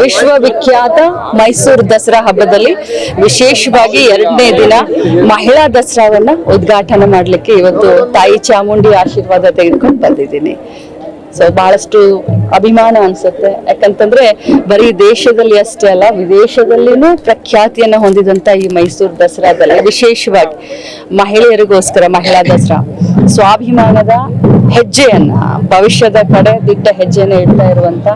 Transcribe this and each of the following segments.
ವಿಶ್ವವಿಖ್ಯಾತ ಮೈಸೂರು ದಸರಾ ಹಬ್ಬದಲ್ಲಿ ವಿಶೇಷವಾಗಿ 2ನೇ ದಿನ ಮಹಿಳಾ ದಸರಾವನ್ನ ಉದ್ಘಾಟನೆ ಮಾಡಲಿಕ್ಕೆ ಇವತ್ತು ತಾಯಿ ಚಾಮುಂಡಿ ಆಶೀರ್ವಾದ ತೆಗೆದುಕೊಂಡು ಬಂದಿದ್ದೀನಿ. ಸೊ ಬಹಳಷ್ಟು ಅಭಿಮಾನ ಅನ್ಸುತ್ತೆ. ಯಾಕಂತಂದ್ರೆ ಬರೀ ದೇಶದಲ್ಲಿ ಅಷ್ಟೇ ಅಲ್ಲ, ವಿದೇಶದಲ್ಲಿನೂ ಪ್ರಖ್ಯಾತಿಯನ್ನ ಹೊಂದಿದಂತ ಈ ಮೈಸೂರು ದಸರಾದಲ್ಲಿ ವಿಶೇಷವಾಗಿ ಮಹಿಳೆಯರಿಗೋಸ್ಕರ ಮಹಿಳಾ ದಸರಾ ಸ್ವಾಭಿಮಾನದ ಹೆಜ್ಜೆಯನ್ನ, ಭವಿಷ್ಯದ ಕಡೆ ದಿಟ್ಟ ಹೆಜ್ಜೆಯನ್ನ ಇಡ್ತಾ ಇರುವಂತ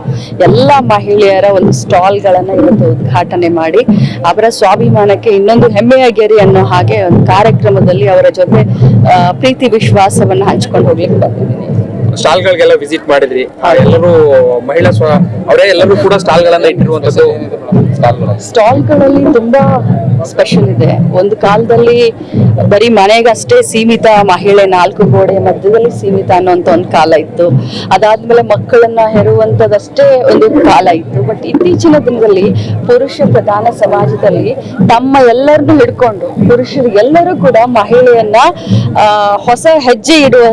ಎಲ್ಲ ಮಹಿಳೆಯರ ಒಂದು ಸ್ಟಾಲ್ಗಳನ್ನ ಇವತ್ತು ಉದ್ಘಾಟನೆ ಮಾಡಿ ಅವರ ಸ್ವಾಭಿಮಾನಕ್ಕೆ ಇನ್ನೊಂದು ಹೆಮ್ಮೆಯ ಗೆರೆ ಅನ್ನೋ ಹಾಗೆ ಒಂದು ಕಾರ್ಯಕ್ರಮದಲ್ಲಿ ಅವರ ಜೊತೆ ಪ್ರೀತಿ ವಿಶ್ವಾಸವನ್ನ ಹಂಚ್ಕೊಂಡು ಹೋಗ್ಲಿಕ್ಕೆ ಬಂದಿದ್ದೀನಿ. ಸ್ಟಾಲ್ ಗಳಿಗೆಲ್ಲ ವಿಸಿಟ್ ಮಾಡಿದ್ರಿ, ಎಲ್ಲರೂ ಮಹಿಳಾ ಅವರೇ ಎಲ್ಲರೂ ಕೂಡ ಸ್ಟಾಲ್ ಗಳನ್ನ ಇಟ್ಟಿರುವಂತದ್ದು. ಸ್ಟಾಲ್ಗಳಲ್ಲಿ ತುಂಬಾ ಸ್ಪೆಷಲ್ ಇದೆ. ಒಂದು ಕಾಲದಲ್ಲಿ ಬರೀ ಮನೆಗಷ್ಟೇ ಸೀಮಿತ, ಮಹಿಳೆ 4 ಗೋಡೆ ಮಧ್ಯದಲ್ಲಿ ಸೀಮಿತ ಅನ್ನುವಂತ ಒಂದು ಕಾಲ ಇತ್ತು. ಅದಾದ್ಮೇಲೆ ಮಕ್ಕಳನ್ನ ಹೆರುವಂತದಷ್ಟೇ ಒಂದು ಕಾಲ ಇತ್ತು. ಬಟ್ ಇತ್ತೀಚಿನ ದಿನದಲ್ಲಿ ಪುರುಷ ಪ್ರಧಾನ ಸಮಾಜದಲ್ಲಿ ತಮ್ಮ ಎಲ್ಲರನ್ನೂ ಹಿಡ್ಕೊಂಡು ಪುರುಷರಿಗೆಲ್ಲರೂ ಕೂಡ ಮಹಿಳೆಯನ್ನ ಹೊಸ ಹೆಜ್ಜೆ ಇಡುವ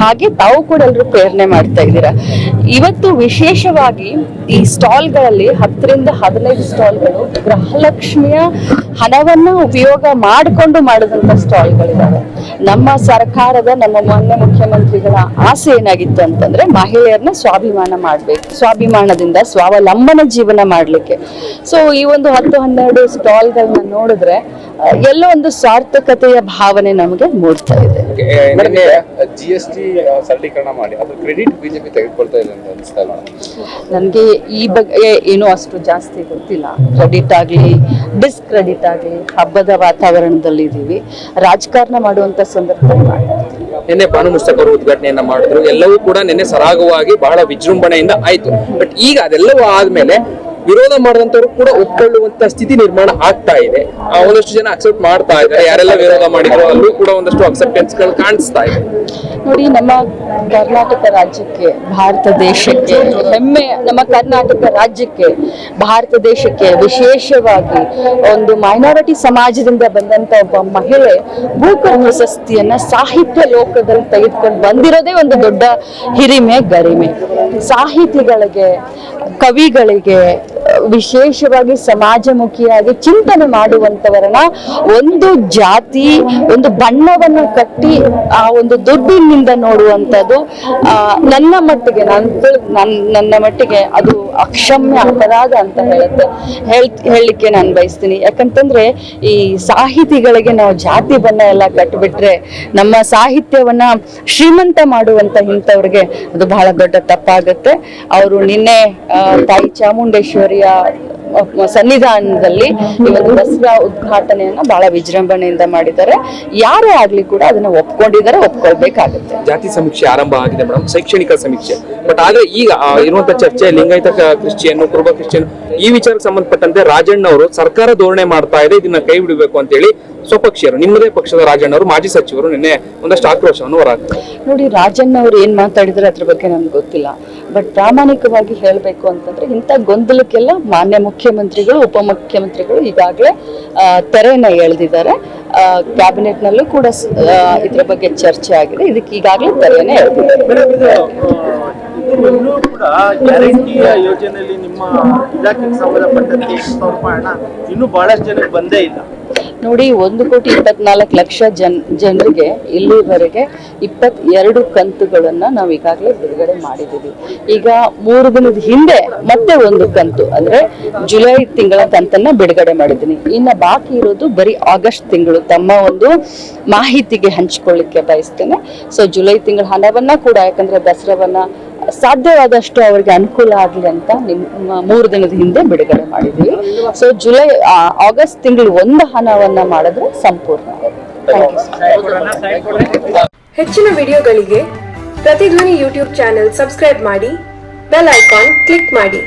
ಹಾಗೆ ತಾವು ಕೂಡ ಎಲ್ಲರೂ ಪ್ರೇರಣೆ ಮಾಡ್ತಾ ಇದ್ದೀರಾ. ಇವತ್ತು ವಿಶೇಷವಾಗಿ ಈ ಸ್ಟಾಲ್ಗಳಲ್ಲಿ 10 ರಿಂದ 15 ಸ್ಟಾಲ್ಗಳು ಗೃಹಲಕ್ಷ್ಮಿಯ ಹಣವನ್ನ ಉಪಯೋಗ ಮಾಡಿಕೊಂಡು ಮಾಡಿದಂತ ಸ್ಟಾಲ್ಗಳಿದ್ದಾವೆ. ನಮ್ಮ ಸರ್ಕಾರದ, ನಮ್ಮ ಮಾನ್ಯ ಮುಖ್ಯಮಂತ್ರಿಗಳ ಆಸೆ ಏನಾಗಿತ್ತು ಅಂತಂದ್ರೆ ಮಹಿಳೆಯರನ್ನ ಸ್ವಾಭಿಮಾನ ಮಾಡ್ಬೇಕು, ಸ್ವಾಭಿಮಾನದಿಂದ ಸ್ವಾವಲಂಬನ ಜೀವನ ಮಾಡ್ಲಿಕ್ಕೆ. ಸೊ ಈ ಒಂದು 10-12 ಸ್ಟಾಲ್ಗಳನ್ನ ನೋಡಿದ್ರೆ ಎಲ್ಲೋ ಒಂದು ಸಾರ್ಥಕತೆಯ ಭಾವನೆ ನಮಗೆ ಮೂಡ್ತಾ ಇದೆ. GST ಸರಳೀಕರಣ ಮಾಡಿ ಅದ್ರ ಕ್ರೆಡಿಟ್ ಬಿಜೆಪಿ ತೆಗೆದುಕೊಳ್ತಾ ಇದೆ ಅಂತ ಅನಿಸ್ತಾ ಇಲ್ಲ ನನಗೆ. ಈ ಬಗ್ಗೆ ಏನೂ ಅಷ್ಟು ಜಾಸ್ತಿ ಗೊತ್ತಿಲ್ಲ. ಕ್ರೆಡಿಟ್ ಆಗ್ಲಿ ಡಿಸ್ಕ್ರೆಡಿಟ್ ಆಗ್ಲಿ ಹಬ್ಬದ ವಾತಾವರಣದಲ್ಲಿ ಇದೀವಿ, ರಾಜಕಾರಣ ಮಾಡುವಂತ ಸಂದರ್ಭದಲ್ಲಿ ನಿನ್ನೆ ಬಾನು ಮುಸ್ತಕ್ ಅವರು ಉದ್ಘಾಟನೆಯನ್ನ ಮಾಡಿದ್ರು. ಎಲ್ಲವೂ ಕೂಡ ನಿನ್ನೆ ಸರಾಗವಾಗಿ ಬಹಳ ವಿಜೃಂಭಣೆಯಿಂದ ಆಯ್ತು. ಬಟ್ ಈಗ ಅದೆಲ್ಲವೂ ಆದ್ಮೇಲೆ ವಿರೋಧ ಮಾಡಿದಂತವ್ರು ಕೂಡ ಒಪ್ಕೊಳ್ಳುವಂತ ಸ್ಥಿತಿ ನಿರ್ಮಾಣ ಆಗ್ತಾ ಇದೆ. ಒಂದಷ್ಟು ಜನ ಅಕ್ಸೆಪ್ಟ್ ಮಾಡ್ತಾ ಇದ್ದಾರೆ. ಯಾರೆಲ್ಲ ವಿರೋಧ ಮಾಡಿದ್ರು ಅಲ್ಲೂ ಕೂಡ ಒಂದಷ್ಟು ಅಕ್ಸೆಪ್ಟೆನ್ಸ್ ಗಳು ಕಾಣಿಸ್ತಾ ಇದೆ. ನೋಡಿ, ನಮ್ಮ ಕರ್ನಾಟಕ ರಾಜ್ಯಕ್ಕೆ, ಭಾರತ ದೇಶಕ್ಕೆ ಹೆಮ್ಮೆ. ನಮ್ಮ ಕರ್ನಾಟಕ ರಾಜ್ಯಕ್ಕೆ, ಭಾರತ ದೇಶಕ್ಕೆ ವಿಶೇಷವಾಗಿ ಒಂದು ಮೈನಾರಿಟಿ ಸಮಾಜದಿಂದ ಬಂದಂತ ಒಬ್ಬ ಮಹಿಳೆ ಬೂಕರ್ ಪ್ರಶಸ್ತಿಯನ್ನ ಸಾಹಿತ್ಯ ಲೋಕದಲ್ಲಿ ತೆಗೆದುಕೊಂಡು ಬಂದಿರೋದೇ ಒಂದು ದೊಡ್ಡ ಹಿರಿಮೆ, ಗರಿಮೆ. ಸಾಹಿತಿಗಳಿಗೆ, ಕವಿಗಳಿಗೆ, ವಿಶೇಷವಾಗಿ ಸಮಾಜಮುಖಿಯಾಗಿ ಚಿಂತನೆ ಮಾಡುವಂತವರನ್ನ ಒಂದು ಜಾತಿ, ಒಂದು ಬಣ್ಣವನ್ನ ಕಟ್ಟಿ ಆ ಒಂದು ದುಡ್ಡಿನಿಂದ ನೋಡುವಂಥದ್ದು ನನ್ನ ಮಟ್ಟಿಗೆ ನನ್ನ ಮಟ್ಟಿಗೆ ಅದು ಅಕ್ಷಮ್ಯ ಅಪರಾಧ ಅಂತ ಹೇಳಲಿಕ್ಕೆ ನಾನು ಬಯಸ್ತೀನಿ. ಯಾಕಂತಂದ್ರೆ ಈ ಸಾಹಿತಿಗಳಿಗೆ ನಾವು ಜಾತಿ ಬಣ್ಣ ಎಲ್ಲ ಕಟ್ಟಿಬಿಟ್ರೆ ನಮ್ಮ ಸಾಹಿತ್ಯವನ್ನ ಶ್ರೀಮಂತ ಮಾಡುವಂತ ಇಂಥವ್ರಿಗೆ ಅದು ಬಹಳ ದೊಡ್ಡ ತಪ್ಪಾಗುತ್ತೆ. ಅವರು ನಿನ್ನೆ ತಾಯಿ ಚಾಮುಂಡೇಶ್ವರಿಯ ಸನ್ನಿಧಾನದಲ್ಲಿ ಈ ಒಂದು ದಸರಾ ಉದ್ಘಾಟನೆಯನ್ನ ಬಹಳ ವಿಜೃಂಭಣೆಯಿಂದ ಮಾಡಿದ್ದಾರೆ. ಯಾರೇ ಆಗ್ಲಿ ಕೂಡ ಅದನ್ನ ಒಪ್ಕೊಂಡಿದ್ದಾರೆ, ಒಪ್ಕೊಳ್ಬೇಕಾಗುತ್ತೆ. ಜಾತಿ ಸಮೀಕ್ಷೆ ಆರಂಭ ಆಗಿದೆ ಮೇಡಮ್, ಶೈಕ್ಷಣಿಕ ಸಮೀಕ್ಷೆ. ಬಟ್ ಆದ್ರೆ ಈಗ ಇರುವಂತ ಚರ್ಚೆ ಲಿಂಗಾಯತ ಕ್ರಿಶ್ಚಿಯನ್, ಕುರುಬ ಕ್ರಿಶ್ಚಿಯನ್ ಈ ವಿಚಾರಕ್ಕೆ ಸಂಬಂಧಪಟ್ಟಂತೆ ರಾಜಣ್ಣ ಅವರು ಸರ್ಕಾರ ಧೋರಣೆ ಮಾಡ್ತಾ ಇದೆ, ಇದನ್ನ ಕೈ ಬಿಡಬೇಕು ಅಂತ ಹೇಳಿ ಸ್ವಪಕ್ಷೀಯರು, ನಿಮ್ಮದೇ ಪಕ್ಷದ ರಾಜಣ್ಣ ಅವರು, ಮಾಜಿ ಸಚಿವರು ನಿನ್ನೆ ಒಂದಷ್ಟು ಆಕ್ರೋಶವನ್ನು ಹೊರಹಾಕ್ತಾರೆ. ನೋಡಿ, ರಾಜಣ್ಣ ಅವರು ಏನ್ ಮಾತಾಡಿದ್ರೆ ಅದ್ರ ಬಗ್ಗೆ ನನ್ಗೆ ಗೊತ್ತಿಲ್ಲ. ಬಟ್ ಪ್ರಾಮಾಣಿಕವಾಗಿ ಹೇಳ್ಬೇಕು ಅಂತಂದ್ರೆ ಇಂಥ ಗೊಂದಲಕ್ಕೆಲ್ಲ ಮಾನ್ಯ ಮುಖ್ಯಮಂತ್ರಿಗಳು, ಉಪಮುಖ್ಯಮಂತ್ರಿಗಳು ಈಗಾಗಲೇ ತೆರೆಯನ್ನ ಎಳೆದಿದ್ದಾರೆ. ಕ್ಯಾಬಿನೆಟ್ ನಲ್ಲೂ ಕೂಡ ಇದ್ರ ಬಗ್ಗೆ ಚರ್ಚೆ ಆಗಿದೆ. ಇದಕ್ಕೆ ಈಗಾಗಲೇ ತೆರೆಯನ್ನ ಎಳೆದಿದ್ದಾರೆ. ಇನ್ನೂ ಕೂಡ ಗ್ಯಾರಂಟಿಯ ಯೋಜನೆಯಲ್ಲಿ ನಿಮ್ಮ ಇಲಾಖೆಗೆ ಸಂಬಂಧಪಟ್ಟಂತೆ 100,000 ರೂಪಾಯಿ ಹಣ ಇನ್ನೂ ಬಹಳಷ್ಟು ಜನಕ್ಕೆ ಬಂದೇ ಇಲ್ಲ. ನೋಡಿ, 1,24,00,000 ಜನರಿಗೆ ಇಲ್ಲಿವರೆಗೆ 22 ಕಂತುಗಳನ್ನ ನಾವು ಈಗಾಗಲೇ ಬಿಡುಗಡೆ ಮಾಡಿದ್ದೀವಿ. ಈಗ 3 ದಿನದ ಹಿಂದೆ ಮತ್ತೆ ಒಂದು ಕಂತು ಅಂದ್ರೆ ಜುಲೈ ತಿಂಗಳ ಕಂತನ್ನ ಬಿಡುಗಡೆ ಮಾಡಿದ್ದೀನಿ. ಇನ್ನು ಬಾಕಿ ಇರೋದು ಬರೀ ಆಗಸ್ಟ್ ತಿಂಗಳು. ತಮ್ಮ ಒಂದು ಮಾಹಿತಿಗೆ ಹಂಚಿಕೊಳ್ಳಿಕ್ಕೆ ಬಯಸ್ತೇನೆ. ಸೊ ಜುಲೈ ತಿಂಗಳ ಹಣವನ್ನ ಕೂಡ, ಯಾಕಂದ್ರೆ ದಸರಾವನ್ನ ಸಾಧ್ಯವಾದಷ್ಟು ಅವರಿಗೆ ಅನುಕೂಲ ಆಗಲಿ ಅಂತ 3 ದಿನದ ಹಿಂದೆ ಬಿಡುಗಡೆ ಮಾಡಿದ್ದೀವಿ. ಸೊ ಆಗಸ್ಟ್ ತಿಂಗಳು ಒಂದು ಹಣವನ್ನ ಮಾಡಿದ್ರೆ ಸಂಪೂರ್ಣ. ಹೆಚ್ಚಿನ ವಿಡಿಯೋಗಳಿಗೆ ಪ್ರತಿಧ್ವನಿ ಯೂಟ್ಯೂಬ್ ಚಾನೆಲ್ ಸಬ್ಸ್ಕ್ರೈಬ್ ಮಾಡಿ, ಬೆಲ್ ಐಕಾನ್ ಕ್ಲಿಕ್ ಮಾಡಿ.